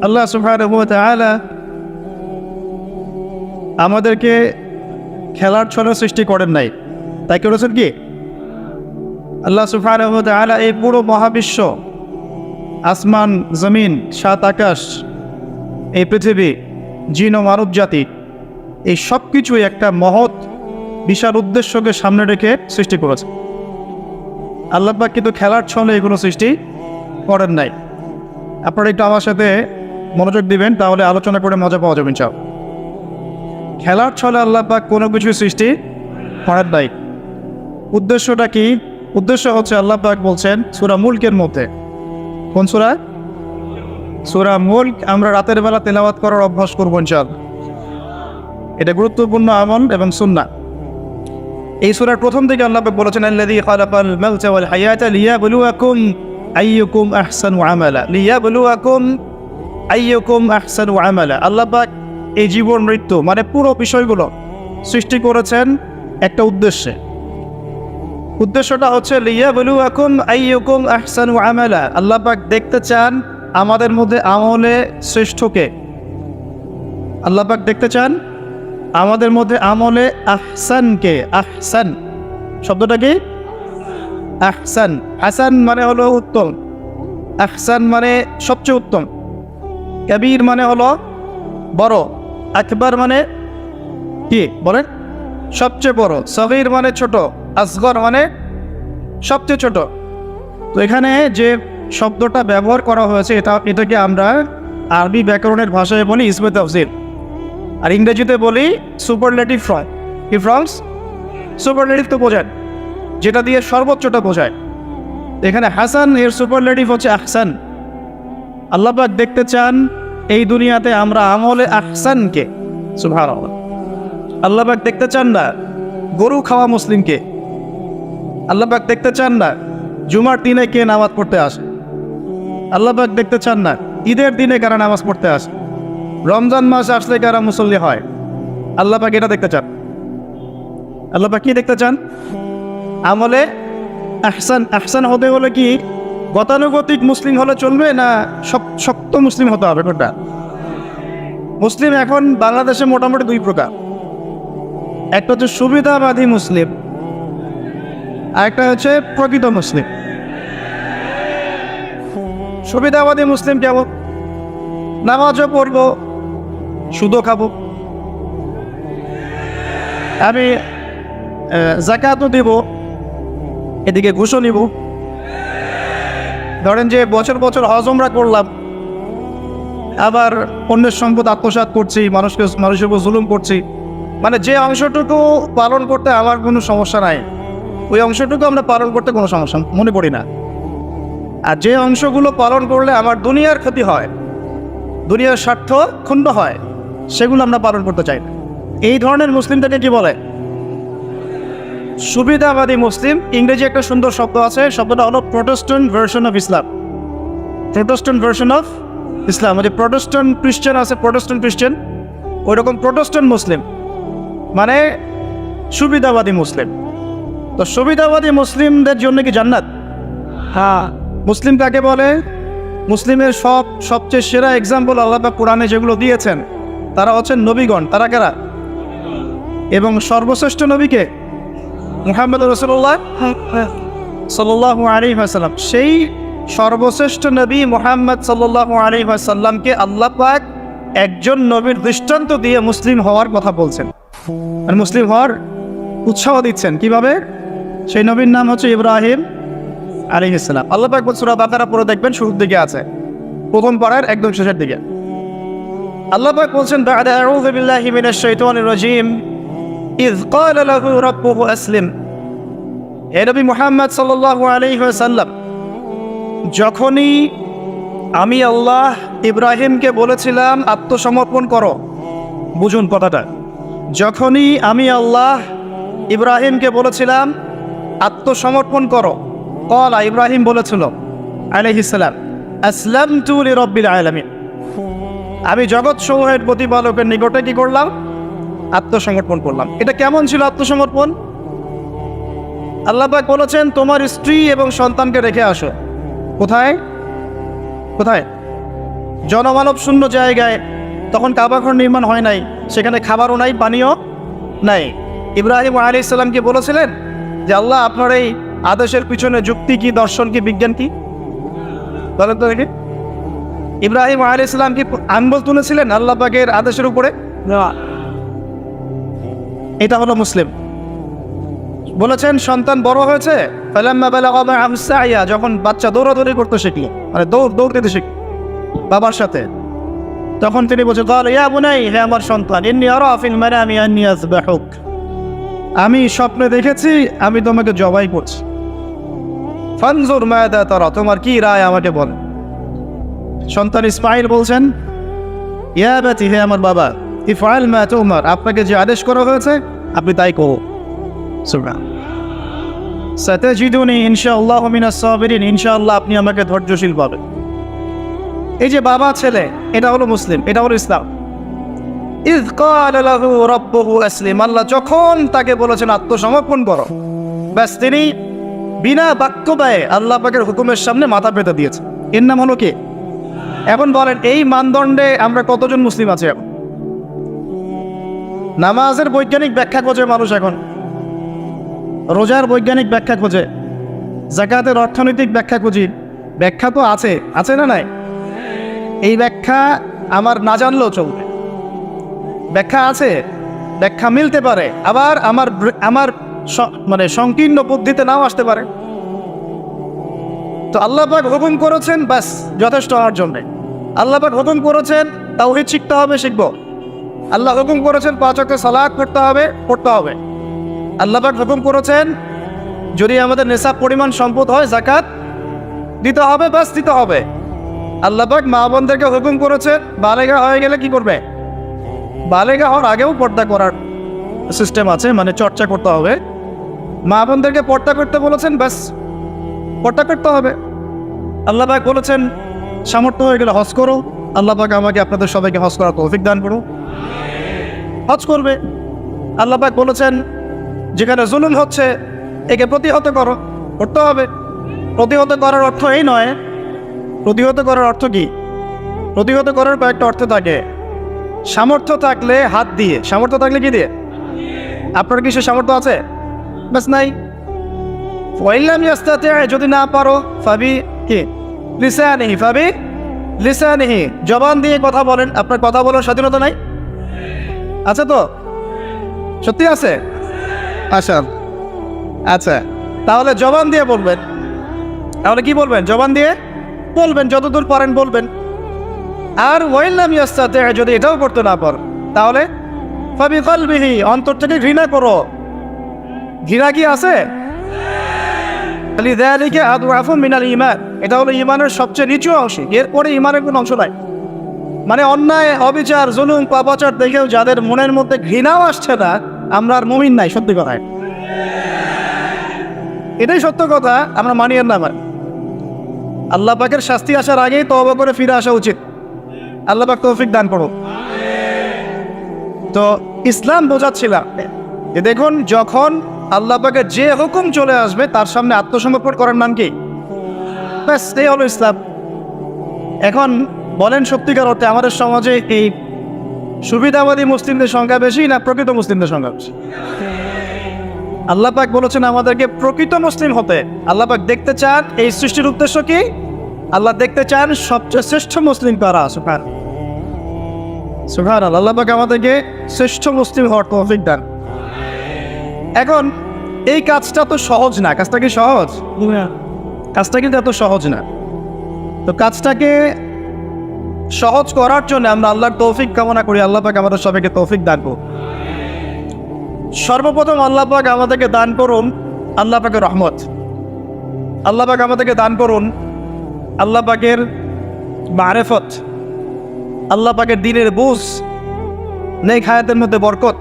আল্লাহ সুবহানাহু ওয়া তাআলা আমাদেরকে খেলার ছলে সৃষ্টি করেন নাই, তাই করেছেন কি? আল্লাহ সুবহানাহু ওয়া তাআলা এই পুরো মহাবিশ্ব, আসমান জমিন, সাত আকাশ, এই পৃথিবী, জিন ও মানব জাতি, এই সব কিছুই একটা মহৎ বিশাল উদ্দেশ্যকে সামনে রেখে সৃষ্টি করেছে। আল্লাহ পাক কিন্তু খেলার ছলে এগুলো সৃষ্টি করেন নাই। আপনারা একটু আমার সাথে মনোযোগ দিবেন, তাহলে আলোচনা করে মজা পাওয়া যাবে ইনশাআল্লাহ। খেলার ছলে আল্লাহ পাক কোনো কিছু সৃষ্টি করেন নাই। উদ্দেশ্যটা কি? উদ্দেশ্য হচ্ছে আল্লাহ পাক বলছেন সূরা মুলকের মধ্যে। কোন সূরা? সূরা মুলক। আমরা রাতের বেলা তেলাওয়াত করার অভ্যাস করব ইনশাআল্লাহ। এটা গুরুত্বপূর্ণ আমল এবং সুন্নাহ। এই সূরার প্রথম দিকে আল্লাহ পাক বলেছেন আল্লাযী খালাকাল মাউতা ওয়াল হায়াতা লিয়াবলুয়াকুম আইয়ুকুম আহসানু আমালা, লিয়াবলুয়াকুম আইয়ুকুম আহসানু আমালা। আল্লাহ পাক এই জীবন মৃত্যু মানে পুরো বিষয়গুলো সৃষ্টি করেছেন একটা উদ্দেশ্যে। উদ্দেশ্যটা হচ্ছে লিয়াবলুয়াকুম আইয়ুকুম আহসানু আমালা। আল্লাহ পাক দেখতে চান আমাদের মধ্যে আমলে শ্রেষ্ঠকে। আল্লাহ পাক দেখতে চান আমাদের মধ্যে আমলে আহসানকে। আহসান শব্দটা কি? আহসান। হাসান মানে হলো উত্তম, আহসান মানে সবচেয়ে উত্তম, কবির মানে হলো বড়, আকবার মানে কি বলেন? সবচেয়ে বড়, সগীর মানে ছোট, আসগর মানে সবচেয়ে ছোট। তো এখানে যে শব্দটা ব্যবহার করা হয়েছে এটাকে আমরা আরবি ব্যাকরণের ভাষায় বলি ইসমে তাফসীর, আর ইংরেজিতে বলি সুপারলেটিভ ফর্ম। কি ফর্মস? সুপারলেটিভ তো বোঝায় যেটা দিয়ে সর্বোচ্চটা বোঝায়। এখানে হাসান এর সুপারলেটিভ হচ্ছে আহসান। আল্লাহ পাক দেখতে চান এই দুনিয়াতে আমরা আমলে আহসানকে। সুবহানাল্লাহ। আল্লাহ পাক দেখতে চান না গরু খাওয়া মুসলিমকে। আল্লাহ পাক দেখতে চান না জুমার দিনে কে নামাজ পড়তে আসে। আল্লাহ পাক দেখতে চান না ঈদের দিনে কারা নামাজ পড়তে আসে, রমজান মাস আসলে কারা মুসল্লি হয়। আল্লাহ পাক এটা দেখতে চান। আল্লাহ পাক কি দেখতে চান? আমলে আহসান। আহসান হতে হলে কি গতানুগতিক মুসলিম হলে চলবে, না শক্ত মুসলিম হতে হবে? কোনটা? মুসলিম এখন বাংলাদেশে মোটামুটি দুই প্রকার। একটা হচ্ছে সুবিধাবাদী মুসলিম, আর একটা হচ্ছে প্রকৃত মুসলিম। সুবিধাবাদী মুসলিম কেমন? নামাজও পড়বো, সুদও খাবো, আমি যাকাতও দিব, এদিকে ঘুষও নিব। ধরেন যে বছর বছর হজ উমরা করলাম, আবার অন্যের সম্পদ আত্মসাৎ করছি, মানুষের উপর জুলুম করছি। মানে যে অংশটুকু পালন করতে আমার কোনো সমস্যা নাই, ওই অংশটুকু আমরা পালন করতে কোনো সমস্যা মনে করি না। আর যে অংশগুলো পালন করলে আমার দুনিয়ার ক্ষতি হয়, দুনিয়ার স্বার্থ ক্ষুণ্ণ হয়, সেগুলো আমরা পালন করতে চাই না। এই ধরনের মুসলিমটাকে কি বলে? সুবিধাবাদী মুসলিম। ইংরেজি একটা সুন্দর শব্দ আছে, শব্দটা হলো Protestant version of Islam. Protestant version of Islam, যে প্রোটেস্ট্যান্ট খ্রিস্টান আছে, প্রোটেস্ট্যান্ট খ্রিস্টান, ওই রকম প্রোটেস্ট্যান্ট মুসলিম মানে সুবিধাবাদী মুসলিম। তো সুবিধাবাদী মুসলিমদের জন্য কি জান্নাত? হ্যাঁ। মুসলিম কাকে বলে? মুসলিমের সবচেয়ে সেরা এক্সাম্পল আল্লাহ পাক কোরআনে যেগুলো দিয়েছেন তারা হচ্ছেন নবীগণ। তারা কারা? এবং সর্বশ্রেষ্ঠ নবীকে মুহাম্মদ রাসূলুল্লাহ সাল্লাল্লাহু আলাইহি ওয়াসাল্লাম। সেই সর্বশ্রেষ্ঠ নবী মুহাম্মদ সাল্লাল্লাহু আলাইহি ওয়াসাল্লামকে আল্লাহ পাক একজন নবীর দৃষ্টান্ত দিয়ে মুসলিম হওয়ার কথা বলছেন, আর মুসলিম হওয়ার উৎসাহ দিচ্ছেন। কিভাবে? সেই নবীর নাম হচ্ছে ইব্রাহিম আলাইহিস সালাম। আল্লাহ পাক সূরা বাকারা পড়ে দেখবেন, শুরুর দিকে আছে, প্রথম পারার একদম শেষের দিকে। আল্লাহ পাক বলছেন বা'দা আউযু বিল্লাহি মিনাশ শাইতানির রাজীম ইয ক্বালা লাহু রাব্বুহু আসলিম। হে নবী মুহাম্মদ সাল্লাল্লাহু আলাইহি ওয়াসাল্লাম, যখনই আমি আল্লাহ ইব্রাহিমকে বলেছিলাম আত্মসমর্পণ করো, বুঝুন কথাটা, যখনই আমি আল্লাহ ইব্রাহিমকে বলেছিলাম আত্মসমর্পণ করো, ক্বালা ইব্রাহিম বলেছিল আলাইহিস সালাম আসলামতু লিরাব্বিল আলামিন, আমি জগৎ সমূহের প্রতিপালকের নিকটে কি করলাম? আত্মসমর্পণ করলাম। এটা কেমন ছিল আত্মসমর্পণ? আল্লাহ পাক বলেছেন তোমার স্ত্রী এবং সন্তানকে রেখে আসো। কোথায়? কোথায়? জনমানব শূন্য জায়গায়, তখন কাবা ঘর নির্মাণ হয় নাই, সেখানে খাবারও নাই, পানিও নাই। ইব্রাহিম আলাইহিস সালামকে বলেছিলেন যে আল্লাহ আপনার এই আদেশের পিছনে যুক্তি কি, দর্শন কি, বিজ্ঞান কি? বলেন তো দেখি। ইব্রাহিম আলাইহিস সালাম কি আঙ্গুল তুলেছিলেন আল্লাহ পাকের আদেশের উপরে? এটা হলো মুসলিম। বলেছেন সন্তান বড় হয়েছে, ফালাম্মা বালাগা মা'আহু সা'য়া, যখন বাচ্চা দৌড়াদৌড়ি করতে শিখলো, মানে দৌড়তে শিখলো বাবার সাথে, তখন তিনি বলছেন ক্বালা ইয়া বুনাই, হে আমার সন্তান, ইন্নী আরা ফিল মানামি আন্নী আযবাহুক, আমি স্বপ্নে দেখেছি আমি তোমাকে জবাই করছি। ফানজুর মাযা তারা, তোমার কি রায় আমাকে বল। সন্তান ইসমাঈল বলছেন ইয়া আবাতি, হে আমার বাবা, ইফআল মা তুমার, আপনাকে যে আদেশ করা হয়েছে আপনি তাই করো। সুবহান সাতাজিদুনি ইনশাআল্লাহু মিনাস সাবিরিন, ইনশাআল্লাহ আপনি আমাকে ধৈর্যশীল পাবেন। এই যে বাবা ছেলে, এটা হলো মুসলিম, এটা হলো ইসলাম। ইয ক্বালা লাহু রাব্বুহু আসলিম, আল্লাহ যখন তাকে বলেছেন আত্মসমর্পণ করো, ব্যাস তিনি বিনা বাক্য ব্যয়ে আল্লাহ পাকের হুকুমের সামনে মাথা পেতে দিয়েছে। এর নাম হলো কি? এখন বলেন এই মানদণ্ডে আমরা কতজন মুসলিম আছি এখন? নামাজের বৈজ্ঞানিক ব্যাখ্যা খোঁজে মানুষ এখন, রোজার বৈজ্ঞানিক ব্যাখ্যা খোঁজে, যাকাতের অর্থনৈতিক ব্যাখ্যা খুঁজি। ব্যাখ্যা তো আছে, আছে না নাই? এই ব্যাখ্যা আমার না জানলেও চলবে, ব্যাখ্যা আছে, ব্যাখ্যা মিলতে পারে, আবার আমার মানে সংকীর্ণ বুদ্ধিতে নাও আসতে পারে। তো আল্লাহ পাক হুকুম করেছেন, ব্যাস যথেষ্ট আমার জন্যে। আল্লাহ পাক হুকুম করেছেন তাওহীদ শিখতে হবে, শিখব। আল্লাহ হুকুম করেছেন 5 ওয়াক্ত সালাত পড়তে হবে, পড়তে হবে। আল্লাহ পাক হুকুম করেছেন যদি আমাদের নেশাব পরিমাণ সম্পদ হয় যাকাত দিতে হবে, ব্যাস দিতে হবে। আল্লাহ পাক মা বোনদেরকে হুকুম করেছেন বালেগা হয়ে গেলে কি করবে? বালেগা হওয়ার আগেও পর্দা করার সিস্টেম আছে, মানে চর্চা করতে হবে। মা বোনদেরকে পর্দা করতে বলেছেন, ব্যাস পর্দা করতে হবে। আল্লাহ পাক বলেছেন সামর্থ্য হয়ে গেলে হজ করো, আল্লাহ পাক আমাকে আপনাদের সবাইকে হজ করার তৌফিক দান করো, হজ করবে। আল্লাহ পাক বলেছেন যেখানে জুলুম হচ্ছে একে প্রতিহত করো, করতে হবে। প্রতিহত করার অর্থ এই নয়, প্রতিহত করার অর্থ কি? প্রতিহত করার কয়েকটা অর্থ থাকে। সামর্থ্য থাকলে হাত দিয়ে, সামর্থ্য থাকলে কি দিয়ে? আপনার কি সে সামর্থ্য আছে? ব্যাস নাই। ওয়াইল্লাম ইয়াস্তাতি, যদি না পারো ফাবি কি লিসানিহি, ফাবি লিসানিহি, জবান দিয়ে কথা বলেন। আপনার কথা বলার স্বাধীনতা নাই? আছে তো? সত্যি আছে? আচ্ছা, তাহলে জবান দিয়ে বলবেন। তাহলে কি বলবেন? জবান দিয়ে বলবেন, যতদূর পারেন বলবেন। আর ওয়াইল্লাম ইয়াস্তাতি, যদি এটাও করতে না পারো তাহলে ফাবি কলবিহি, অন্তর থেকে ঘৃণা করো। ঘৃণা কি আছে? লিযালিকা আদওয়াফু মিনাল ঈমান, এটা হলো ঈমানের সবচেয়ে নিচু অংশ, এরপরে ঈমানের কোনো অংশ নাই। মানে অন্যায়, অবিচার, জুলুম, পাপাচার দেখেও যাদের মনের মধ্যে ঘৃণাও আসছে না, আমরা আর মুমিন নাই। সত্যি কথা, এটাই সত্য কথা, আমরা মানি আর না মানি। আল্লাহ পাকের শাস্তি আসার আগেই তওবা করে ফিরে আসা উচিত। আল্লাহ পাক তৌফিক দান করো। তো ইসলাম বোঝাচ্ছিলাম যে দেখুন, যখন আল্লাহ পাকের যে হুকুম চলে আসবে তার সামনে আত্মসমর্পণ করার নাম কি? ব্যাস এই হলো ইসলাম। এখন বলেন সত্যিকার অর্থে আমাদের সমাজে এই সুবিধাবাদী মুসলিমদের সংখ্যা বেশি না প্রকৃত মুসলিমদের সংখ্যা বেশি? আল্লাহ পাক বলেছেন আমাদেরকে প্রকৃত মুসলিম হতে। আল্লাহ পাক দেখতে চান, এই সৃষ্টির উদ্দেশ্য কি? আল্লাহ দেখতে চান সবচেয়ে শ্রেষ্ঠ মুসলিম কারা। সুবহানাল্লাহ, আল্লাহ পাক আমাদেরকে শ্রেষ্ঠ মুসলিম হওয়ার তৌফিক দান। এখন এই কাজটা তো সহজ না। কাজটা কি সহজ? কাজটা কিন্তু এত সহজ না। তো কাজটাকে সহজ করার জন্য আমরা আল্লাহর তৌফিক কামনা করি। আল্লাহ পাক আমাদের সবাইকে তৌফিক দান করুন। সর্বপ্রথম আল্লাহ পাক আমাদেরকে দান করুন আল্লাহ পাকের রহমত। আল্লাহ পাক আমাদেরকে দান করুন আল্লাহ পাকের মারেফত, আল্লাহ পাকের দ্বীনের বুঝ, নেক হায়াতের মধ্যে বরকত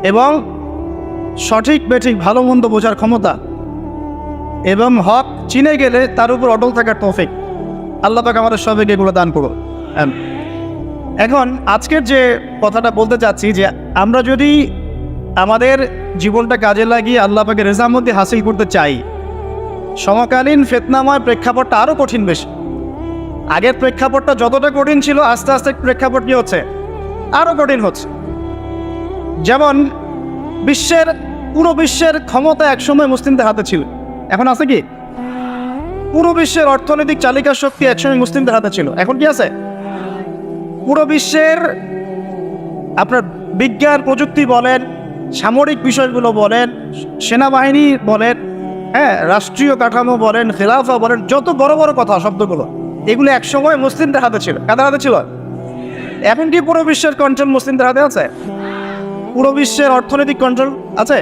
এবং সঠিক বেঠিক ভালো মন্দ বোঝার ক্ষমতা এবং হক চিনে গেলে তার উপর অটল থাকার তৌফিক। আল্লাহ পাক আমাদের সবাইকে এগুলো দান করুন। এখন আজকের যে কথাটা বলতে চাচ্ছি যে আমরা যদি আমাদের জীবনটা কাজে লাগিয়ে আল্লাহ পাকের রেজামন্দি হাসিল করতে চাই, সমকালীন ফিতনাময় প্রেক্ষাপটটা আরও কঠিন বেশি। আগের প্রেক্ষাপটটা যতটা কঠিন ছিল আস্তে আস্তে প্রেক্ষাপট কি হচ্ছে, আরও কঠিন হচ্ছে। যেমন পুরো বিশ্বের ক্ষমতা একসময় মুসলিমদের হাতে ছিল, এখন আছে কি? পুরো বিশ্বের অর্থনৈতিক চালিকা শক্তি একসময় মুসলিমদের হাতে ছিল, এখন কি আছে? পুরো বিশ্বের আপনার বিজ্ঞান প্রযুক্তি বলেন, সামরিক বিষয়গুলো বলেন, সেনাবাহিনী বলেন, হ্যাঁ, রাষ্ট্রীয় কাঠামো বলেন, খেলাফা বলেন, যত বড় বড় কথা শব্দগুলো, এগুলো একসময় মুসলিমদের হাতে ছিল। কাদের হাতে ছিল? এখন কি পুরো বিশ্বের কন্ট্রোল মুসলিমদের হাতে আছে? পুরো বিশ্বের অর্থনৈতিক কন্ট্রোল আছে?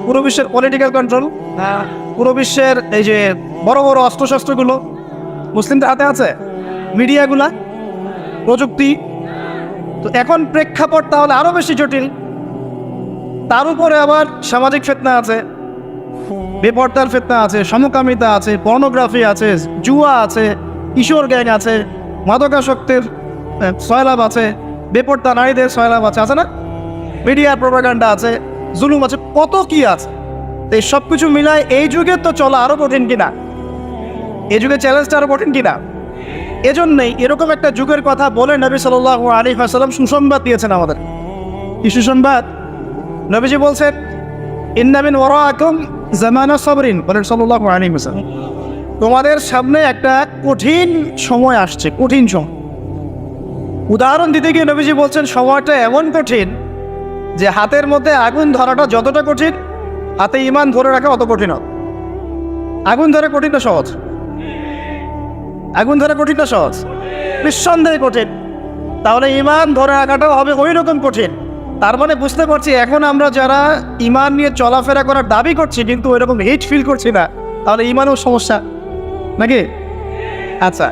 পুরো বিশ্বের পলিটিক্যাল কন্ট্রোল, পুরো বিশ্বের এই যে বড় বড় অস্ত্রশস্ত্রগুলো মুসলিমদের হাতে আছে? মিডিয়াগুলা, প্রযুক্তি। তো এখন প্রেক্ষাপট তাহলে আরও বেশি জটিল। তার উপরে আবার সামাজিক ফিতনা আছে, বেপর্দার ফিতনা আছে, সমকামিতা আছে, পর্নোগ্রাফি আছে, জুয়া আছে, কিশোর গ্যাং আছে, মাদকাসক্তের সয়লাভ আছে, বেপর্দা নারীদের সয়লাভ আছে, আছে না? মিডিয়ার প্রোপাগান্ডা আছে, জুলুম আছে, কত কি আছে। তো এই সব কিছু মিলায় এই যুগে তো চলা আরও কঠিন কিনা, এই যুগে চ্যালেঞ্জটা আরও কঠিন কিনা। এজন্যই এরকম একটা যুগের কথা বলে নবী সাল্লাল্লাহু আলাইহি ওয়াসাল্লাম সুসংবাদ দিয়েছেন আমাদের। কি সুসংবাদ? নবীজি বলছেন, ইন্না মিন ওয়ারাকুম জামানা সাবরিন, বলেন সাল্লাল্লাহু আলাইহি ওয়াসাল্লাম, তোমাদের সামনে একটা কঠিন সময় আসছে, কঠিন সময়। উদাহরণ দিতে গিয়ে নবীজি বলছেন সময়টা এমন কঠিন যে হাতের মধ্যে আগুন ধরাটা যতটা কঠিন, হাতে ঈমান ধরে রাখা অত কঠিন হবে। আগুন ধরে কঠিন না সহজ? আগুন ধরে কঠিন না সহজ? নিঃসন্দেহে কঠিন। তাহলে ঈমান ধরে রাখাটাও হবে ওই রকম কঠিন। তার মানে বুঝতে পারছি এখন আমরা যারা ঈমান নিয়ে চলাফেরা করার দাবি করছি কিন্তু ওই রকম হিট ফিল করছি না, তাহলে ঈমানও সমস্যা নাকি? আচ্ছা,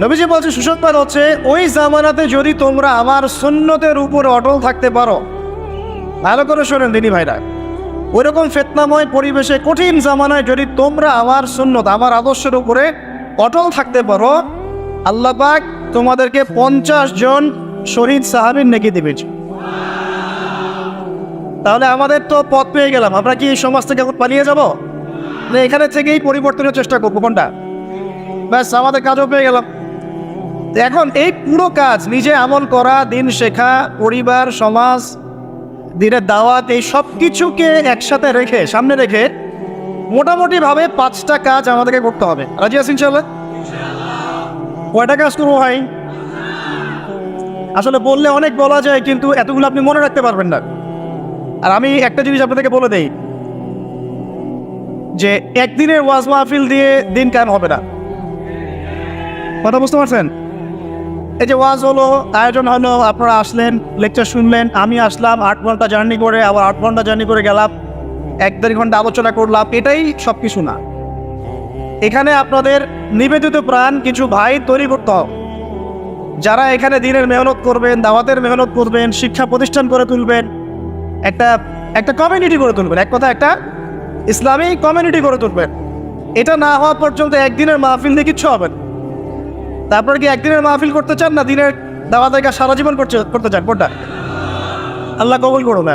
নবীজি বলছে সুসংবাদ হচ্ছে ওই জামানাতে যদি তোমরা আমার সুন্নতের উপর অটল থাকতে পারো, ভালো করে শোনেন দিনী ভাইরা, ওই রকম ফিতনাময় পরিবেশে কঠিন জামানায় যদি তোমরা আমার সুন্নত, আমার আদর্শের উপরে অটল থাকতে পারো, আল্লাহ পাক তোমাদেরকে 50 জন শহীদ সাহাবীর নেকি দিবেন। তাহলে আমাদের তো পথ পেয়ে গেলাম। আমরা কি এই সমাজ থেকে এখন পালিয়ে যাব? না এখানে থেকেই পরিবর্তনের চেষ্টা করবো? কোনটা? ব্যাস, আমাদের কাজও পেয়ে গেলাম। এখন এই পুরো কাজ, নিজে আমল করা, দিন শেখা, পরিবার, সমাজ, দিনের দাওয়াত, এই সব কিছুকে একসাথে রেখে, সামনে রেখে মোটামুটিভাবে 5টা কাজ আমাদেরকে করতে হবে। রাজি আছেন ইনশাআল্লাহ? কয়টা কাজ করবো ভাই? আসলে বললে অনেক বলা যায়, কিন্তু এতগুলো আপনি মনে রাখতে পারবেন না। আর আমি একটা জিনিস আপনাদেরকে বলে দেই যে একদিনের ওয়াজ মাহফিল দিয়ে দিন কায়েম হবে না। কথা বুঝতে পারছেন? এই যে ওয়াজ হলো, আয়োজন হলো, আপনারা আসলেন, লেকচার শুনলেন, আমি আসলাম 8 ঘন্টা জার্নি করে, আবার 8 ঘন্টা জার্নি করে গেলাম, 1-1.5 ঘন্টা আলোচনা করলাম, এটাই সব কিছু না। এখানে আপনাদের নিবেদিত প্রাণ কিছু ভাই তৈরি করতে হবে, যারা এখানে দিনের মেহনত করবেন, দাওয়াতের মেহনত করবেন, শিক্ষা প্রতিষ্ঠান করে তুলবেন, একটা কমিউনিটি করে তুলবেন। এক কথা, একটা ইসলামী কমিউনিটি করে তুলবেন। এটা না হওয়া পর্যন্ত একদিনের মাহফিল দিয়ে কিচ্ছু হবে না। তারপর কি একদিনের মাহফিল করতে চান, না দিনের দাওয়াতের কাজ সারা জীবন করতে চান? কোনটা? আল্লাহ কবুল করুন।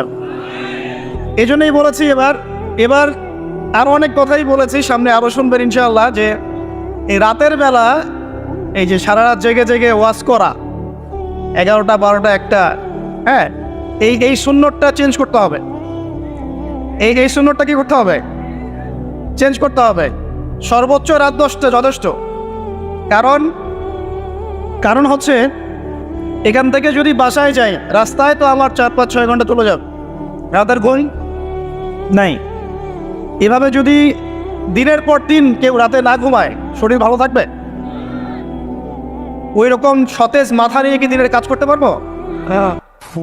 এই জন্যই বলেছি, এবার আরও অনেক কথাই বলেছি, সামনে আরও শুনবেন ইনশাআল্লাহ, যে এই রাতের বেলা এই যে সারা রাত জেগে জেগে ওয়াজ করা, 11টা 12টা 1টা, হ্যাঁ, এই সুন্নতটা চেঞ্জ করতে হবে। এই সুন্নতটা কি করতে হবে? চেঞ্জ করতে হবে। সর্বোচ্চ রাত 10টা যথেষ্ট। কারণ হচ্ছে এখান থেকে যদি বাসায় যাই, রাস্তায় তো আমার 4-5-6 ঘন্টা চলে যাবে, রাতের ঘুম নাই। এভাবে যদি দিনের পর দিন কেউ রাতে না ঘুমায়, শরীর ভালো থাকবে? ওই রকম সতেজ মাথা নিয়ে কি দিনের কাজ করতে পারবো?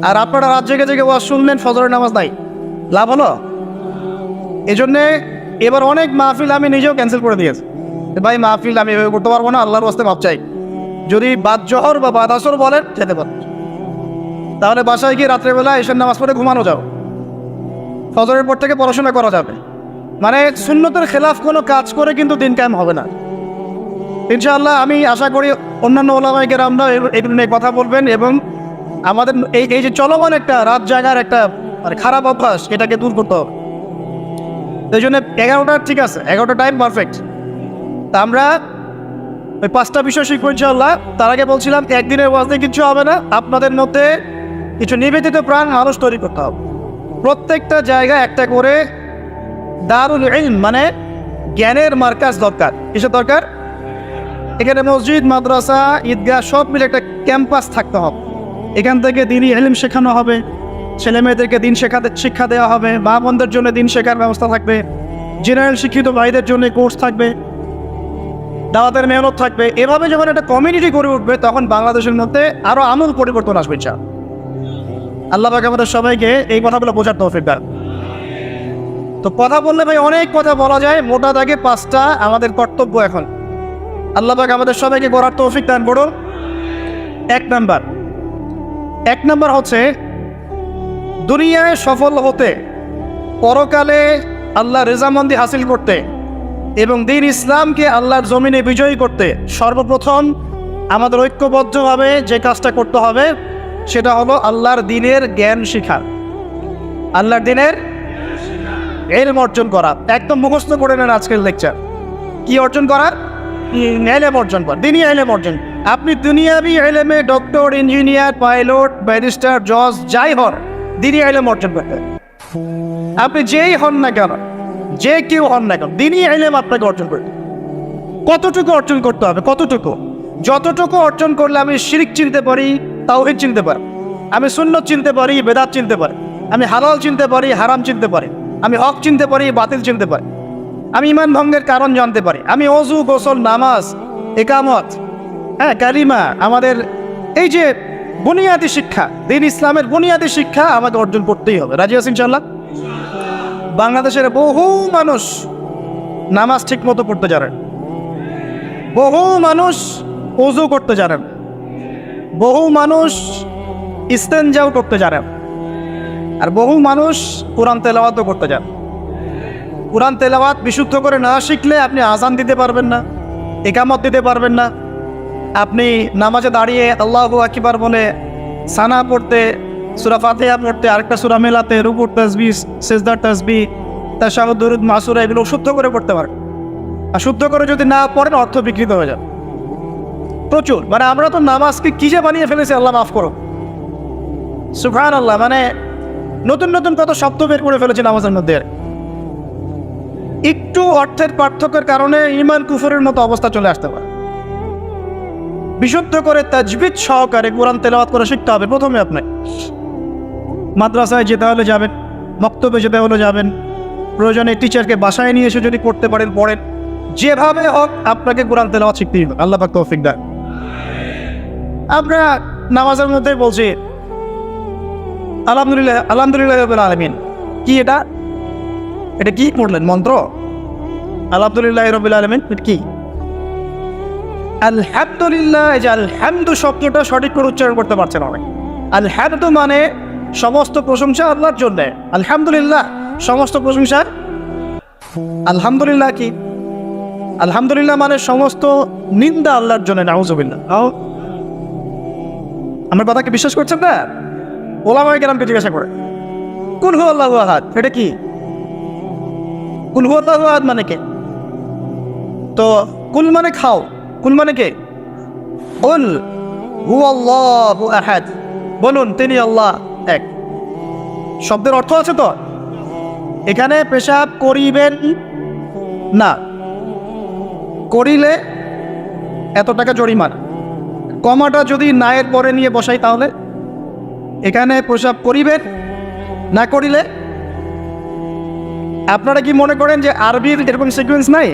আর আপনারা রাত জেগে জেগে ওয়াজ শুনলেন, ফজরের নামাজ নাই, লাভ হলো? এজন্যে এবার অনেক মাহফিল আমি নিজেও ক্যান্সেল করে দিয়েছি। ভাই মাহফিল আমি এভাবে করতে পারবো না, আল্লাহর ওয়াস্তে মাপ চাই। যদি বাদ জহর বা বাদ আসর বলেন যেতে পারেন, তাহলে বাসায় গিয়ে রাত্রেবেলা এশার নামাজ পড়ে ঘুমানো যাও, ফজরের পর থেকে পড়াশোনা করা যাবে। মানে সুন্নতের খেলাফ কোনো কাজ করে কিন্তু দিন কায়েম হবে না ইনশাআল্লাহ। আমি আশা করি অন্যান্য ওলামায়ে কেরামরা এগুলো নিয়ে কথা বলবেন, এবং আমাদের এই যে চলমান একটা রাত জাগার একটা মানে খারাপ অভ্যাস, এটাকে দূর করতে হবে। এই জন্য 11টা ঠিক আছে, 11টা টাইম পারফেক্ট। তা আমরা ওই 5টা বিষয় শিখবো ইনশাআল্লাহ। তার আগে বলছিলাম একদিনের ওয়াজে কিছু হবে না, আপনাদের মধ্যে কিছু নিবেদিত প্রাণ মানুষ তৈরি করতে হবে। প্রত্যেকটা জায়গায় একটা করে দারুল ইলম মানে জ্ঞানের মার্কাজ দরকার। কিসের দরকার? এখানে মসজিদ, মাদ্রাসা, ঈদগাহ সব মিলে একটা ক্যাম্পাস থাকতে হবে। এখান থেকে দিনই ইলম শেখানো হবে, ছেলে মেয়েদেরকে দিন শিক্ষা দেওয়া হবে, মা বোনদের জন্য দিন শেখার ব্যবস্থা থাকবে, জেনারেল শিক্ষিত ভাইদের জন্য কোর্স থাকবে, দাওয়াতের মেহনত থাকবে। এভাবে যখন একটা কমিউনিটি গড়ে উঠবে তখন বাংলাদেশের মধ্যে আরও আমূল পরিবর্তন আসবে ইনশাআল্লাহ। আল্লাহ পাক আমাদের সবাইকে এই কথাগুলো বোঝার তৌফিক দান। তো কথা বললে ভাই অনেক কথা বলা যায়, মোটা দাগে 5টা আমাদের কর্তব্য এখন। আল্লাহ পাক আমাদের সবাইকে গড়ার তৌফিক দান করুন। এক নাম্বার হচ্ছে দুনিয়ায় সফল হতে, পরকালে আল্লাহ রেজামন্দি হাসিল করতে এবং দ্বীন ইসলামকে আল্লাহর জমিনে বিজয়ী করতে সর্বপ্রথম আমাদের ঐক্যবদ্ধভাবে যে কাজটা করতে হবে সেটা হলো আল্লাহর দ্বীনের জ্ঞান শিখা, আল্লাহর দ্বীনের ইলম অর্জন করা। একদম মুখস্থ করে নেন আজকের লেকচার। কি অর্জন করা? ইলম অর্জন করা, দ্বীনি ইলম অর্জন। আপনি দুনিয়াবি ইলমে ডক্টর, ইঞ্জিনিয়ার, পাইলট, ব্যারিস্টার, জজ যাই হন, দ্বীনি ইলম অর্জন করতে। আপনি যেই হন না কেন, যে কেউ হন না কেন, দ্বীনি ইলম আপনাকে অর্জন করতে। কতটুকু অর্জন করতে হবে? কতটুকু? যতটুকু অর্জন করলে আমি শিরক চিনতে পারি, তাওহীদ চিনতে পারি, আমি সুন্নত চিনতে পারি, বেদাত চিনতে পারি, আমি হালাল চিনতে পারি, হারাম চিনতে পারি, আমি হক চিনতে পারি, বাতিল চিনতে পারি, আমি ঈমান ভঙ্গের কারণ জানতে পারি, আমি ওযু, গোসল, নামাজ, ইকামত, কালিমা, আমাদের এই যে বুনিয়াদি শিক্ষা, দ্বীন ইসলামের বুনিয়াদি শিক্ষা আমাকে অর্জন করতেই হবে। রাজি আছেন ইনশাআল্লাহ? বাংলাদেশের বহু মানুষ নামাজ ঠিক মতো পড়তে জানেন, বহু মানুষ ওযু করতে জানেন, বহু মানুষ ইস্তেনজাও করতে জানেন, আর বহু মানুষ কোরআন তেলাওয়াতও করতে জানেন। কোরআন তেলাওয়াত বিশুদ্ধ করে না শিখলে আপনি আজান দিতে পারবেন না, ইকামত দিতে পারবেন না, আপনি নামাজে দাঁড়িয়ে আল্লাহু আকবার বলে সানা পড়তে, সূরা ফাতিহা পড়তে, আরেকটা সূরা মেলাতে, রুকুর তাসবিহ, সিজদার তাসবিহ, তাশাহুদ, দুরুদ, মাসুরা এগুলো শুদ্ধ করে পড়তে পারেন। আর শুদ্ধ করে যদি না পড়েন অর্থ বিকৃত হয়ে যাবে প্রচুর। মানে আমরা তো নামাজকে কি যে বানিয়ে ফেলেছি, আল্লাহ মাফ করো, সুবহানাল্লাহ। মানে নতুন নতুন কত শব্দ বের করে ফেলেছে নামাজের মধ্যে। একটু অর্থের পার্থক্যের কারণে ঈমান কুফরের মতো অবস্থা চলে আসতে পারে। বিশুদ্ধ করে তাজবিদ সহকারে কোরআন তেলাওয়াত করে শিখতে হবে। প্রথমে আপনি মাদ্রাসায় যেতে হলে যাবেন, মক্তবে যেতে হলে যাবেন, প্রয়োজনে টিচারকে বাসায় নিয়ে এসে যদি পড়তে পারেন পড়েন, যেভাবে হোক আপনাকে কোরআন তেলাওয়াত শিখতেই হবে। আল্লাহ পাক তৌফিক দেন। আমরা নামাজের মধ্যে বলছি আলহামদুলিল্লাহ, আলহামদুলিল্লাহ রাব্বিল আলামিন। কি এটা? এটা কি পড়লেন? মন্ত্র? আলহামদুলিল্লাহ রাব্বিল আলামিন কি? আলহামদুলিল্লাহ। এই যে আলহামদু শব্দটা সঠিক করে উচ্চারণ করতে পারছেন অনেক। আলহামদু মানে সমস্ত প্রশংসা আল্লাহর জন্য। আলহামদুলিল্লাহ সমস্ত প্রশংসা। আলহামদুলিল্লাহ কি? আলহামদুলিল্লাহ মানে সমস্ত নিন্দা আল্লাহর জন্য। নাউযুবিল্লাহ। আমার কথাকে বিশ্বাস করছেন না? ওলামায়ে কেরামকে জিজ্ঞাসা করে, কুল হু আল্লাহু আহাদ এটা কি? কুল হু আল্লাহু আহাদ মানে কে? তো কুল মানে খাও, কুল মানে কে? কুল হু আল্লাহু আহাদ, বলুন তিনি আল্লাহ এক। শব্দের অর্থ আছে তো? এখানে পেশাব করিবেন না, করিলে এত টাকা জরিমানা। কমাটা যদি নায়ের পরে নিয়ে বসাই তাহলে এখানে পেশাব করিবেন না, করিলে। আপনারা কি মনে করেন যে আরবির এরকম সিকোয়েন্স নাই?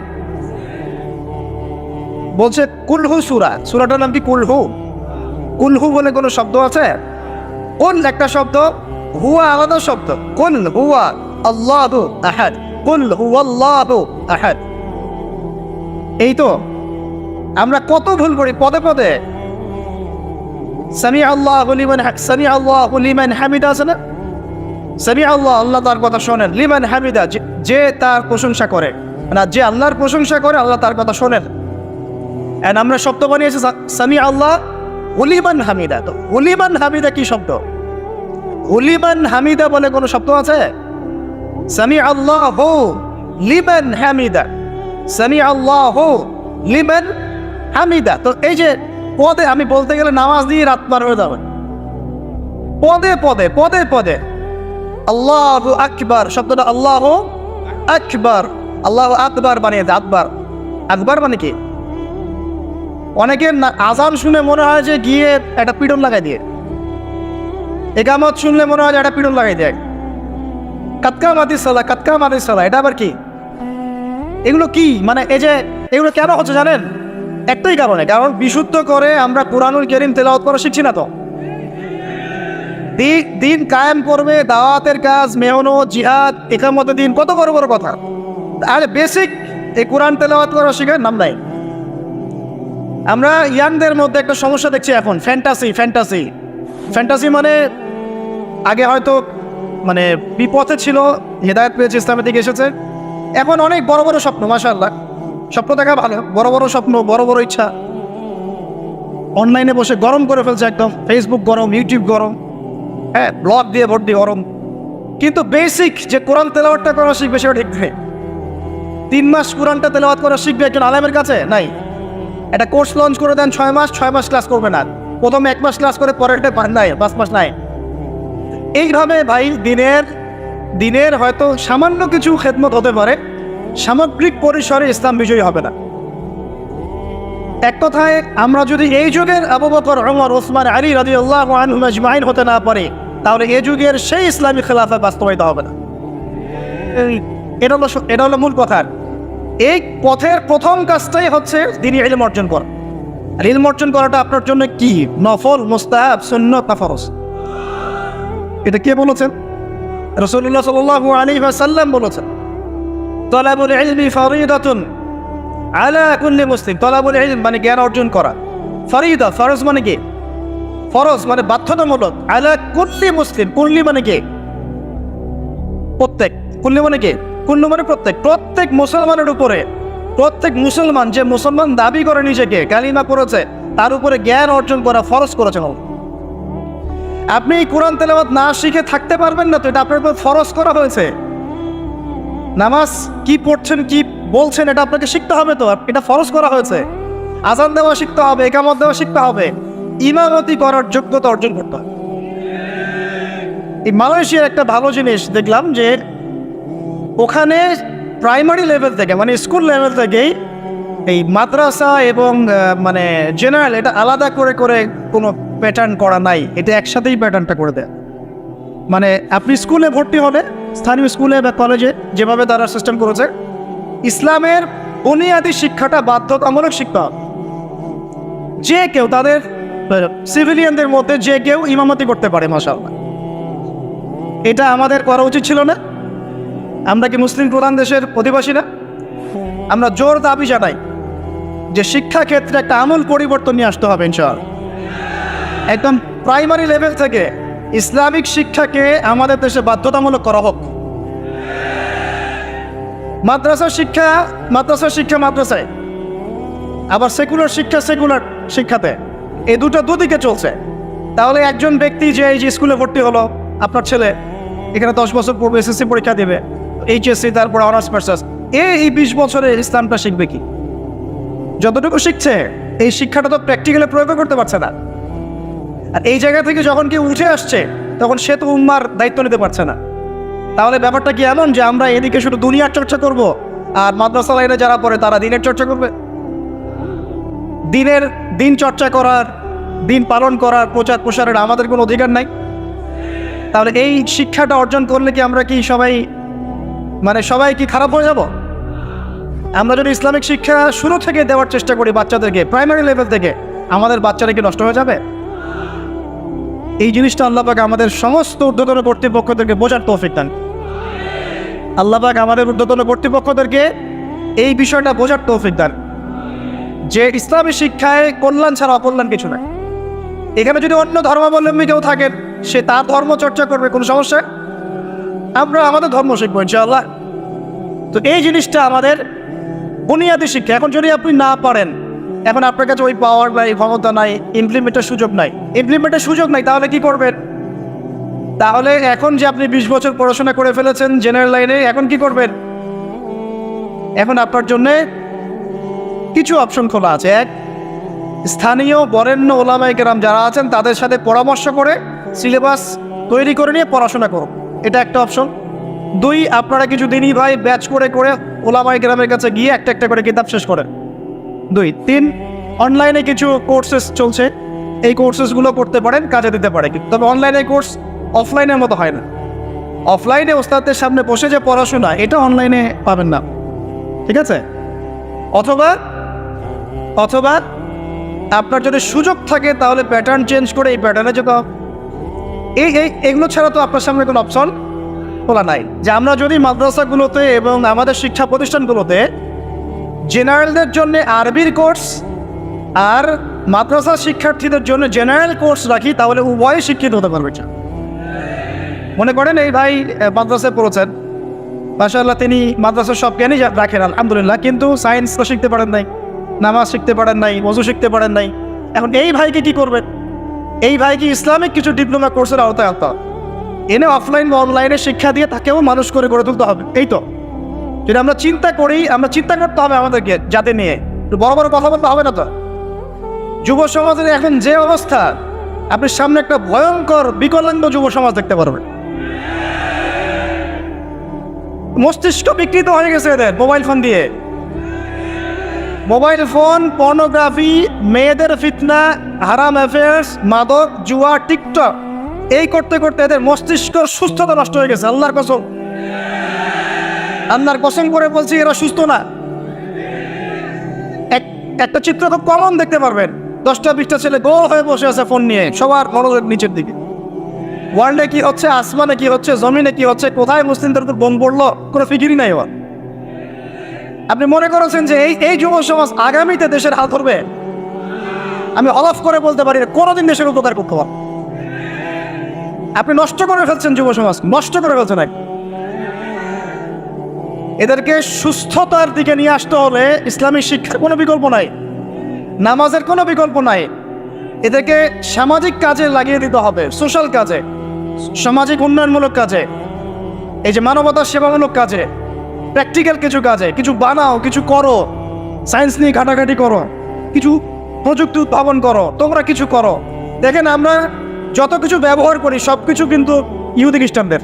বলছে কুলহু সূরা, সূরাটার নাম কি? কুলহু। কুলহু বলে কোনো শব্দ আছে? কুল একটা শব্দ, হুয়া আলাদা শব্দ। কুল হুয়া আল্লাহু আহাদ, কুল হুয়াল্লাহু আহাদ। এই তো আমরা কত ভুল করি পদে পদে। সামি আল্লাহু লিমান হামিদা আছে না? সামি আল্লাহ, আল্লাহ তার কথা শোনেন। লিমান হামিদা, যে তার প্রশংসা করে, না যে আল্লাহর প্রশংসা করে আল্লাহ তার কথা শোনেন। এন্ড আমরা শব্দ বানিয়েছি সামি আল্লাহ লিমান হামিদা। তো লিমান হামিদা কি শব্দ? লিমান হামিদা বলে কোনো শব্দ আছে? সামি আল্লাহু লিমান হামিদা, সামি আল্লাহু লিমান হামিদা। তো এই যে পদে, আমি বলতে গেলে নামাজ দিয়ে রাত পার হয়ে যাবে, পদে পদে পদে পদে আল্লাহু আকবার শব্দটা আল্লাহু আকবার, আল্লাহু আকবার বানিয়েছে। আকবার, আকবার মানে কি? অনেকের আজান শুনে মনে হয় যে গিয়ে একটা পিটন লাগাই দিয়ে, একামত শুনলে মনে হয় যে একটা পিটন লাগাই দেয়, কাতকা মাতিস সালা, কাতকা মাতিস সালা, এটা আবার কি? এগুলো কি মানে? এই যে এগুলো কেন হচ্ছে জানেন? একটাই কারণে, কারণ বিশুদ্ধ করে আমরা কুরআনুল কারীম তেলাওয়াত করা শিখছি না। তো দিন কায়েম করবে, দাওয়াতের কাজ, মেহনত, জিহাদ, ইকামতের দিন, কত বড় বড় কথা। আর বেসিক এই কোরআন তেলাওয়াত করা শেখার নাম নাই। আমরা ইয়াংদের মধ্যে একটা সমস্যা দেখছি এখন, ফ্যান্টাসি। ফ্যান্টাসি ফ্যান্টাসি মানে আগে হয়তো মানে বিপথে ছিল, হেদায়েত পেয়েছে, ইসলামের দিকে এসেছে, এখন অনেক বড় বড় স্বপ্ন। মাশাআল্লাহ, স্বপ্ন দেখা ভালো, বড় বড় স্বপ্ন, বড় বড় ইচ্ছা। অনলাইনে বসে গরম করে ফেলছে একদম, ফেসবুক গরম, ইউটিউব গরম, হ্যাঁ, ব্লগ দিয়ে ভর্তি গরম। কিন্তু বেসিক যে কোরআন তেলাওয়াতটা করা শিখবে সেটা ঠিক নেই। 3 মাস কোরআনটা তেলাওয়াত করা শিখবে একজন আলেমের কাছে নাই। একটা কোর্স লঞ্চ করে দেন 6 মাস, 6 মাস ক্লাস করবে না, প্রথমে 1 মাস ক্লাস করে পরেরটা নাই, 5 মাস নাই। এইভাবে ভাই দিনের হয়তো সামান্য কিছু খেদমত হতে পারে, সামগ্রিক পরিসরে ইসলাম বিজয়ী হবে না। এক কথায় আমরা যদি এই যুগের আবু বকর, ওমর, ওসমান, আলী রাদিয়াল্লাহু আনহুম আজমাইন হতে না পারি, তাহলে এই যুগের সেই ইসলামী খেলাফা বাস্তবায়িত হবে না। এটা হলো মূল কথা। এই পথের প্রথম কাজটাই হচ্ছে দ্বীনি ইলম অর্জন করা। আর ইলম অর্জন করাটা আপনার জন্য কি? নফল, মুস্তাহাব, সুন্নাত না ফরজ? এটা কে বলেছেন? রাসূলুল্লাহ সাল্লাল্লাহু আলাইহি ওয়াসাল্লাম বলেছেন, তালাবুল ইলমি ফরিদাতুন আলা কুল্লি মুসলিম। তালাবুল ইলম মানে জ্ঞান অর্জন করা, ফরিদা ফরজ মানে কি? ফরজ মানে বাধ্যতামূলক। আলা কুল্লি মুসলিম, কুল্লি মানে কি? প্রত্যেক। কুল্লি মানে কি? কুল্লু মানে প্রত্যেক। প্রত্যেক মুসলমানের উপরে, প্রত্যেক মুসলমান যে মুসলমান দাবি করে নিজেকে, কালিমা পড়েছে, তার উপরে জ্ঞান অর্জন করা ফরজ করেছেন। আপনি কোরআন তেলাওয়াত না শিখে থাকতে পারবেন না, তো এটা আপনার উপর ফরজ করা হয়েছে। নামাজ কি পড়ছেন, কি বলছেন, এটা আপনাকে শিখতে হবে, তো এটা ফরজ করা হয়েছে। আজান দেওয়া শিখতে হবে, ইকামত দেওয়া শিখতে হবে, ইমামতি করার যোগ্যতা অর্জন করতে হবে। এই মালয়েশিয়ার একটা ভালো জিনিস দেখলাম যে ওখানে প্রাইমারি লেভেল থেকে, মানে স্কুল লেভেল থেকেই এই মাদ্রাসা এবং মানে জেনারেল, এটা আলাদা করে করে কোনো প্যাটার্ন করা নাই, এটা একসাথেই প্যাটার্নটা করে দেয়। মানে আপনি স্কুলে ভর্তি হলে, স্থানীয় স্কুলে বা কলেজে যেভাবে তারা সিস্টেম করেছে, ইসলামের বুনিয়াদী শিক্ষাটা বাধ্যতামূলক শিখতে হবে। যে কেউ, তাদের সিভিলিয়ানদের মধ্যে যে কেউ ইমামতি করতে পারে। মাশাআল্লাহ, এটা আমাদের করা উচিত ছিল না? আমরা কি মুসলিম প্রধান দেশের অধিবাসী না? আমরা জোর দাবি জানাই যে শিক্ষা ক্ষেত্রে একটা আমূল পরিবর্তন নিয়ে আসতে হবে ইনশাআল্লাহ। একদম প্রাইমারি লেভেল থেকে ইসলামিক শিক্ষাকে আমাদের দেশে বাধ্যতামূলক করা হোক। মাদ্রাসার শিক্ষা মাদ্রাসায়, আবার সেকুলার শিক্ষাতে, এই দুদিকে চলছে। তাহলে একজন ব্যক্তি যে এই যে স্কুলে ভর্তি হলো, আপনার ছেলে এখানে 10 বছর পূর্বে এসএসসি পরীক্ষা দেবে, এইচএসসি, তারপর অনার্স মাস্টার্স, এই 20 বছরে ইসলামটা শিখবে কি? যতটুকু শিখছে, এই শিক্ষাটা তো প্র্যাকটিক্যালি প্রয়োগ করতে পারছে না। আর এই জায়গা থেকে যখন কেউ উঠে আসছে, তখন সে তো উম্মার দায়িত্ব নিতে পারছে না। তাহলে ব্যাপারটা কি এমন যে আমরা এদিকে শুধু দুনিয়ার চর্চা করব, আর মাদ্রাসা লাইনে যারা পড়ে তারা দিনের চর্চা করবে? দিন চর্চা করার, দিন পালন করার, প্রচার প্রসারের আমাদের কোনো অধিকার নাই? তাহলে এই শিক্ষাটা অর্জন করলে কি আমরা কি সবাই কি খারাপ হয়ে যাব? আমরা যদি ইসলামিক শিক্ষা শুরু থেকে দেওয়ার চেষ্টা করি বাচ্চাদেরকে, প্রাইমারি লেভেল থেকে, আমাদের বাচ্চারা কি নষ্ট হয়ে যাবে? এই জিনিসটা আল্লাহ পাক আমাদের সমস্ত ঊর্ধ্বতন কর্তৃপক্ষদেরকে বোঝার তৌফিক দান। আল্লাহ পাক আমাদের ঊর্ধ্বতন কর্তৃপক্ষদেরকে এই বিষয়টা বোঝার তৌফিক দান যে ইসলামী শিক্ষায় কল্যাণ ছাড়া অকল্যাণ কিছু নাই। এখানে যদি অন্য ধর্মাবলম্বী কেউ থাকেন, সে তার ধর্ম চর্চা করবে, কোনো সমস্যা? আমরা আমাদের ধর্ম শিখবো ইনশাআল্লাহ। তো এই জিনিসটা আমাদের বুনিয়াদী শিক্ষা। এখন যদি আপনি না পারেন, এখন আপনার কাছে ওই পাওয়ার নাই, ক্ষমতা নাই, ইমপ্লিমেন্টের সুযোগ নাই, তাহলে কি করবেন? তাহলে এখন যে আপনি 20 বছর পড়াশোনা করে ফেলেছেন জেনারেল লাইনে, এখন কি করবেন? এখন আপনার জন্যে কিছু অপশন খোলা আছে। এক, স্থানীয় বরেণ্য ওলামায়ে কেরাম যারা আছেন তাদের সাথে পরামর্শ করে সিলেবাস তৈরি করে নিয়ে পড়াশোনা করুন, এটা একটা অপশন। 2, আপনারা কিছু দিনই ভাই ব্যাচ করে করে ওলামায়ে কেরামের কাছে গিয়ে একটা একটা করে কিতাব শেষ করেন। 2, 3, অনলাইনে কিছু কোর্সেস চলছে, এই কোর্সেসগুলো করতে পারেন, কাজে দিতে পারে। তবে অনলাইনে কোর্স অফলাইনের মতো হয় না। অফলাইনে ওস্তাদের সামনে বসে যে পড়াশোনা, এটা অনলাইনে পাবেন না, ঠিক আছে? অথবা আপনার যদি সুযোগ থাকে তাহলে প্যাটার্ন চেঞ্জ করে এই প্যাটার্নে যেতে হবে। এগুলো ছাড়া তো আপনার সামনে কোনো অপশন খোলা নাই। যে আমরা যদি মাদ্রাসাগুলোতে এবং আমাদের শিক্ষা প্রতিষ্ঠানগুলোতে জেনারেলদের জন্য আরবির কোর্স আর মাদ্রাসা শিক্ষার্থীদের জন্য জেনারেল কোর্স রাখি, তাহলে উভয়ে শিক্ষিত হতে পারবে। মনে করেন এই ভাই মাদ্রাসায় পড়েছেন, মাশাআল্লাহ, তিনি মাদ্রাসার সব জ্ঞানই রাখেন আলহামদুলিল্লাহ, কিন্তু সায়েন্স তো শিখতে পারেন নাই, নামাজ শিখতে পারেন নাই, ওযু শিখতে পারেন নাই। এখন এই ভাইকে কি করবেন? এই ভাইকে ইসলামিক কিছু ডিপ্লোমা কোর্সের আওতায় আনতে হবে, এনে অফলাইন বা অনলাইনে শিক্ষা দিয়ে তাকেও মানুষ করে গড়ে তুলতে হবে। এই তো যদি আমরা চিন্তা করি, আমরা চিন্তা করতে হবে আমাদেরকে যাতে নিয়ে বড় বড় কথা বলতে হবে না। তো যুব সমাজের এখন যে অবস্থা, আপনি সামনে একটা ভয়ঙ্কর বিকলাঙ্গ যুব সমাজ দেখতে পারবেন। মস্তিষ্ক বিকৃত হয়ে গেছে এদের মোবাইল ফোন দিয়ে। মোবাইল ফোন, পর্নোগ্রাফি, মেয়েদের ফিতনা, হারাম অ্যাফেয়ার্স, মাদক, জুয়া, টিকটক, এই করতে করতে এদের মস্তিষ্ক সুস্থতা নষ্ট হয়ে গেছে। আল্লাহর কসম করে বলছি, এরা সুস্থ না। একটা চিত্র খুব কমন দেখতে পারবেন, 10টা-20টা ছেলে গোল হয়ে বসে আছে ফোন নিয়ে, সবার মনোযোগ নিচের দিকে। ওয়ার্ল্ডে কি হচ্ছে, আসমানে কি হচ্ছে, জমিনে কি হচ্ছে, কোথায় মুসলিমদের উপর বোম পড়লো, কোনো ফিকিরই নাই ওর। আপনি মনে করেছেন যে এই যুব সমাজ আগামীতে দেশের হাল ধরবে? আমি অলফ করে বলতে পারি কোনোদিন দেশের উপকার করতে পারবে। আপনি নষ্ট করে ফেলছেন যুব সমাজ, নষ্ট করে ফেলছেন। এদেরকে সুস্থতার দিকে নিয়ে আসতে হলে ইসলামী শিক্ষার কোনো বিকল্প নাই, নামাজের কোনো বিকল্প নাই। এদেরকে সামাজিক কাজে লাগিয়ে দিতে হবে, সোশ্যাল কাজে, সামাজিক উন্নয়নমূলক কাজে, এই যে মানবতার সেবামূলক কাজে, প্র্যাকটিক্যাল কিছু কাজে, কিছু বানাও, কিছু করো, সায়েন্স নিয়ে ঘাটাঘাটি করো, কিছু প্রযুক্তি উদ্ভাবন করো, তোমরা কিছু করো। দেখেন আমরা যত কিছু ব্যবহার করি সব কিছু কিন্তু ইহুদি খ্রিস্টানদের।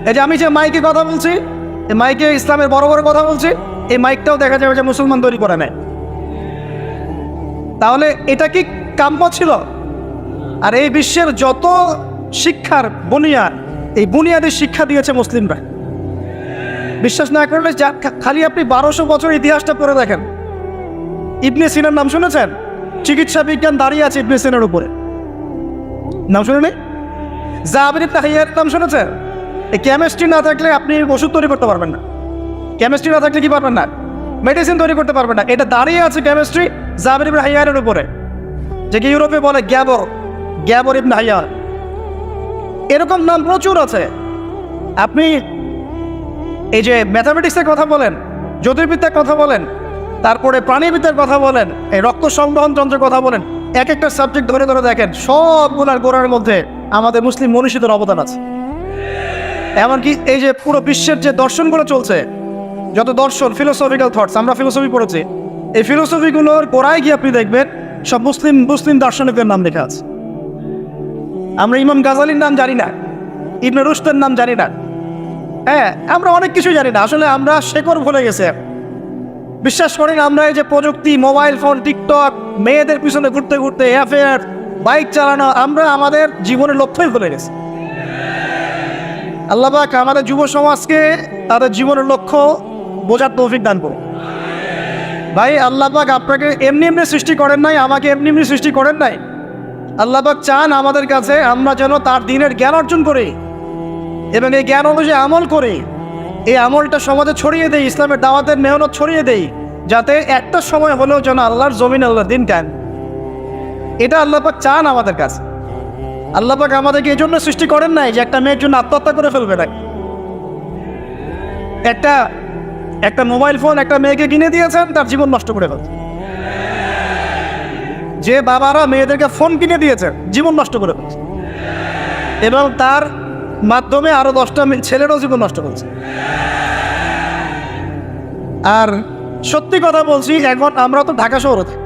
এই যে আমি যে মাইকে কথা বলছি, এই মাইকে ইসলামের বড় বড় কথা বলছি, এই মাইকটাও দেখা যাবে যে মুসলমান তৈরি করে নেয়। তাহলে এটা কি কাম্য ছিল? আর এই বিশ্বের যত শিক্ষার বুনিয়াদ, এই বুনিয়াদী শিক্ষা দিয়েছে মুসলিমরা। বিশ্বাস না করলে খালি আপনি 1200 বছর ইতিহাসটা পড়ে দেখেন। ইবনে সিনার নাম শুনেছেন? চিকিৎসা বিজ্ঞান দাঁড়িয়ে আছে ইবনে সিনার উপরে, নাম শুনেনি? জাবির ইবনে হাইয়ার নাম শুনেছেন? এই কেমিস্ট্রি না থাকলে আপনি ওষুধ তৈরি করতে পারবেন না। কেমিস্ট্রি না থাকলে কি পারবেন না? মেডিসিন তৈরি করতে পারবেন না। এটা দাঁড়িয়ে আছে কেমিস্ট্রি জাবির ইবনে হাইয়ারের উপরে, যেকে ইউরোপে বলে গ্যাবর ইবনে হাইয়ার। এরকম নাম প্রচুর আছে। আপনি এই যে ম্যাথামেটিক্সের কথা বলেন, জ্যোতির্বিদ্যার কথা বলেন, তারপরে প্রাণীবিদ্যার কথা বলেন, এই রক্ত সংবহন যন্ত্রের কথা বলেন, এক একটা সাবজেক্ট ধরে ধরে দেখেন, সবগুলার গোড়ার মধ্যে আমাদের মুসলিম মনীষীদের অবদান আছে। এমনকি এই যে পুরো বিশ্বের যে দর্শনগুলো চলছে, যত দর্শন, ফিলোসফিক্যাল থটস, আমরা ফিলোসফি পড়েছি, এই ফিলোসফিগুলোর গোড়ায় গিয়ে আপনি দেখবেন সব মুসলিম দার্শনিকদের নাম লেখা আছে। আমরা ইমাম গাজালির নাম জানি না, ইবনে রুশদের নাম জানি না। হ্যাঁ, আমরা অনেক কিছু জানি না, আসলে আমরা শেকড় ভুলে গেছে। বিশ্বাস করেন, আমরা এই যে প্রযুক্তি, মোবাইল ফোন, টিকটক, মেয়েদের পিছনে ঘুরতে ঘুরতে, অ্যাফেয়ার, বাইক চালানো, আমরা আমাদের জীবনের লক্ষ্যই ভুলে গেছি। আল্লাহ পাক আমাদের যুব সমাজকে তাদের জীবনের লক্ষ্য বোঝার তৌফিক দান করুন। ভাই, আল্লাহ পাক আপনাকে এমনি এমনি সৃষ্টি করেন নাই, আমাকে এমনি এমনি সৃষ্টি করেন নাই। আল্লাহ পাক চান আমাদের কাছে আমরা যেন তার দ্বীনের জ্ঞান অর্জন করি এবং এই জ্ঞান অনুযায়ী আমল করি। এই আমলটা সমাজে ছড়িয়ে দেই, ইসলামের দাওয়াতের মেহনত ছড়িয়ে দেই, যাতে একটা সময় হলেও যেন আল্লাহর জমিন, আল্লাহর দিন কায়েম। এটা আল্লাহ পাক চান আমাদের কাছে। আল্লাহ পাক আমাদেরকে এই জন্য সৃষ্টি করেন নাই যে একটা মেয়ের জন্য আত্মহত্যা করে ফেলবে না। একটা মোবাইল ফোন একটা মেয়েকে কিনে দিয়েছেন, তার জীবন নষ্ট করে ফেলছে। যে বাবারা মেয়েদেরকে ফোন কিনে দিয়েছেন, জীবন নষ্ট করে ফেলছে এবং তার মাধ্যমে আরো 10টা ছেলেরও জীবন নষ্ট করছে। আর সত্যি কথা বলছি, এখন আমরা তো ঢাকা শহরে থাকি,